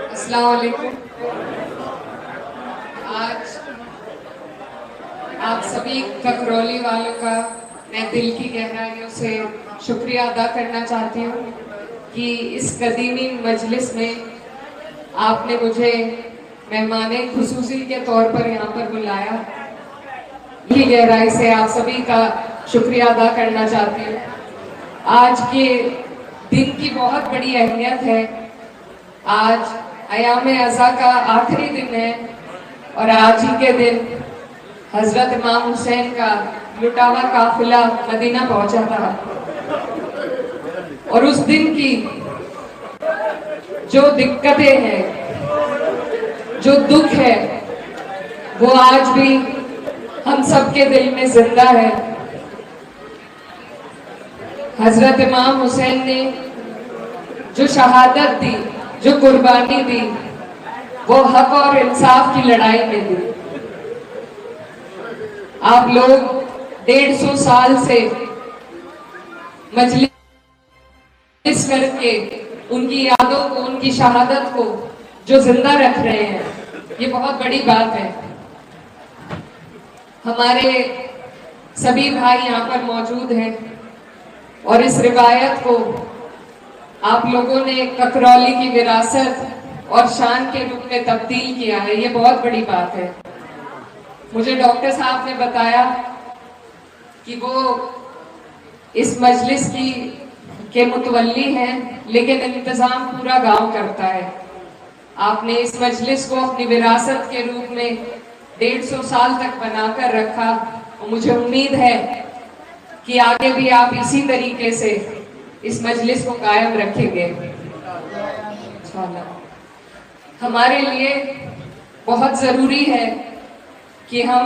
अस्सलाम वालेकुम। आज आप सभी ककरौली वालों का मैं दिल की गहराइयों से शुक्रिया अदा करना चाहती हूँ कि इस कदीमी मजलिस में आपने मुझे मेहमाने खुसूसी के तौर पर यहाँ पर बुलाया। दिल की गहराई से आप सभी का शुक्रिया अदा करना चाहती हूँ। आज के दिन की बहुत बड़ी अहमियत है। आज अयाम अज़ा का आखिरी दिन है और आज ही के दिन हजरत इमाम हुसैन का लुटावा काफिला मदीना पहुंचा था और उस दिन की जो दिक्कतें हैं, जो दुख है, वो आज भी हम सबके दिल में जिंदा है। हजरत इमाम हुसैन ने जो शहादत दी, जो कुर्बानी दी, वो हक और इंसाफ की लड़ाई में दी। आप लोग 150 साल से मजलिस करके उनकी यादों को, उनकी शहादत को जो जिंदा रख रहे हैं, ये बहुत बड़ी बात है। हमारे सभी भाई यहाँ पर मौजूद हैं और इस रिवायत को आप लोगों ने ककरौली की विरासत और शान के रूप में तब्दील किया है, ये बहुत बड़ी बात है। मुझे डॉक्टर साहब ने बताया कि वो इस मजलिस के मुतवल्ली हैं, लेकिन इंतजाम पूरा गांव करता है। आपने इस मजलिस को अपनी विरासत के रूप में 150 साल तक बनाकर रखा और मुझे उम्मीद है कि आगे भी आप इसी तरीके से इस मजलिस को कायम रखेंगे। हमारे लिए बहुत जरूरी है कि हम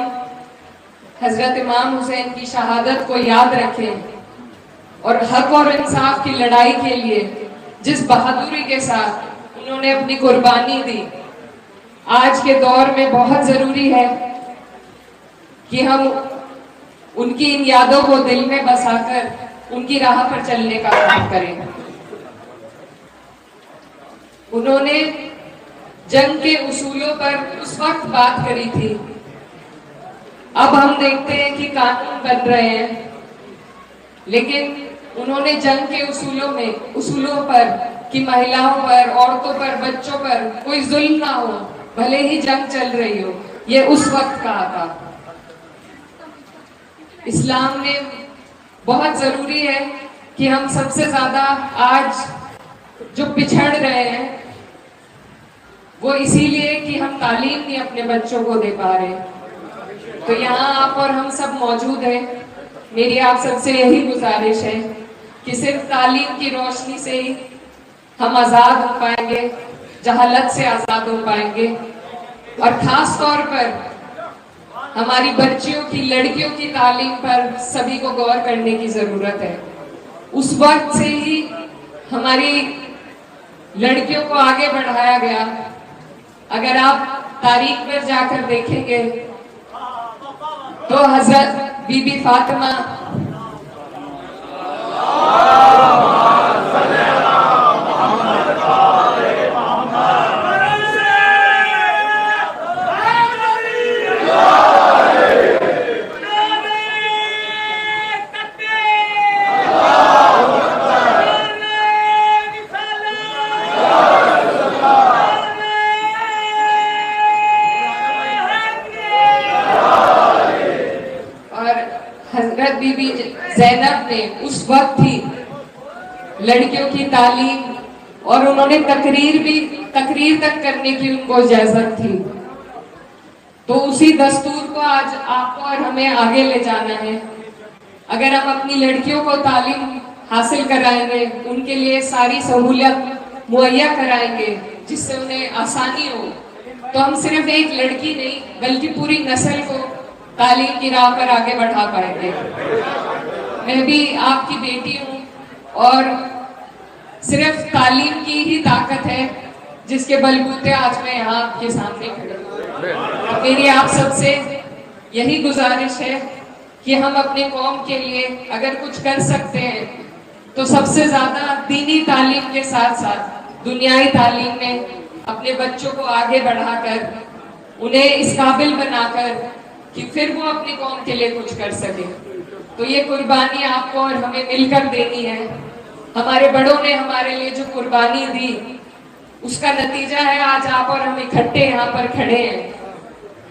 हजरत इमाम हुसैन की शहादत को याद रखें और हक और इंसाफ की लड़ाई के लिए जिस बहादुरी के साथ उन्होंने अपनी कुर्बानी दी, आज के दौर में बहुत जरूरी है कि हम उनकी इन यादों को दिल में बसाकर उनकी राह पर चलने का काम करें। उन्होंने जंग के उसूलों पर उस वक्त बात करी थी। अब हम देखते हैं कि कानून बन रहे हैं, लेकिन उन्होंने जंग के उसूलों पर कि महिलाओं पर, औरतों पर, बच्चों पर कोई जुल्म ना हो, भले ही जंग चल रही हो, ये उस वक्त कहा था। इस्लाम में बहुत जरूरी है कि हम सबसे ज्यादा आज जो पिछड़ रहे हैं वो इसीलिए कि हम तालीम नहीं अपने बच्चों को दे पा रहे। तो यहाँ आप और हम सब मौजूद हैं। मेरी आप सबसे यही गुजारिश है कि सिर्फ तालीम की रोशनी से ही हम आज़ाद हो पाएंगे, जहालत से आज़ाद हो पाएंगे। और खास तौर पर हमारी बच्चियों की, लड़कियों की तालीम पर सभी को गौर करने की जरूरत है। उस वक्त से ही हमारी लड़कियों को आगे बढ़ाया गया। अगर आप तारीख पर जाकर देखेंगे तो हजरत बीबी फातिमा हजरत बीबी ज़ैनब ने उस वक्त ही लड़कियों की तालीम और उन्होंने तकरीर तक करने की उनको इजाजत थी। तो उसी दस्तूर को आज आपको और हमें आगे ले जाना है। अगर हम अपनी लड़कियों को तालीम हासिल कराएंगे, उनके लिए सारी सहूलियत मुहैया कराएंगे जिससे उन्हें आसानी हो, तो हम सिर्फ एक लड़की नहीं बल्कि पूरी नस्ल को तालीम की राह पर आगे बढ़ा पाएंगे। मैं भी आपकी बेटी हूँ और सिर्फ तालीम की ही ताकत है जिसके बलबूते आज मैं यहाँ आपके सामने खड़ी हूँ। मेरी आप सबसे यही गुजारिश है कि हम अपने कौम के लिए अगर कुछ कर सकते हैं तो सबसे ज्यादा दीनी तालीम के साथ साथ दुनियाई तालीम में अपने बच्चों को आगे बढ़ाकर उन्हें इस काबिल बनाकर कि फिर वो अपनी कौम के लिए कुछ कर सके। तो ये कुर्बानी आपको और हमें मिलकर देनी है। हमारे बड़ों ने हमारे लिए जो कुर्बानी दी उसका नतीजा है आज आप और हम इकट्ठे यहाँ पर खड़े हैं।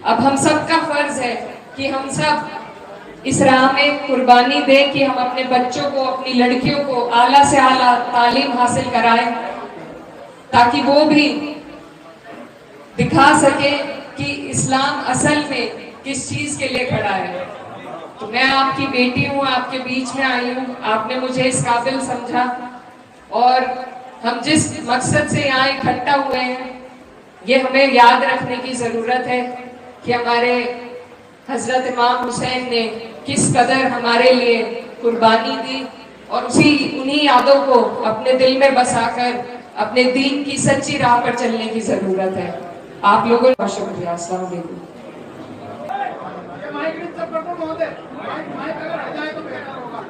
अब हम सबका फर्ज है कि हम सब इस राह में कुर्बानी दें कि हम अपने बच्चों को, अपनी लड़कियों को आला से आला तालीम हासिल कराएं, ताकि वो भी दिखा सके कि इस्लाम असल में किस चीज के लिए खड़ा है। तो मैं आपकी बेटी हूँ, आपके बीच में आई हूँ, आपने मुझे इस काबिल समझा और हम जिस मकसद से यहाँ इकट्ठा हुए हैं ये हमें याद रखने की जरूरत है कि हमारे हजरत इमाम हुसैन ने किस कदर हमारे लिए कुर्बानी दी और उन्हीं यादों को अपने दिल में बसाकर अपने दीन की सच्ची राह पर चलने की जरूरत है। आप लोगों का शुक्रिया। अस्सलाम वालेकुम। माइक अगर आ जाए तो बेहतर होगा।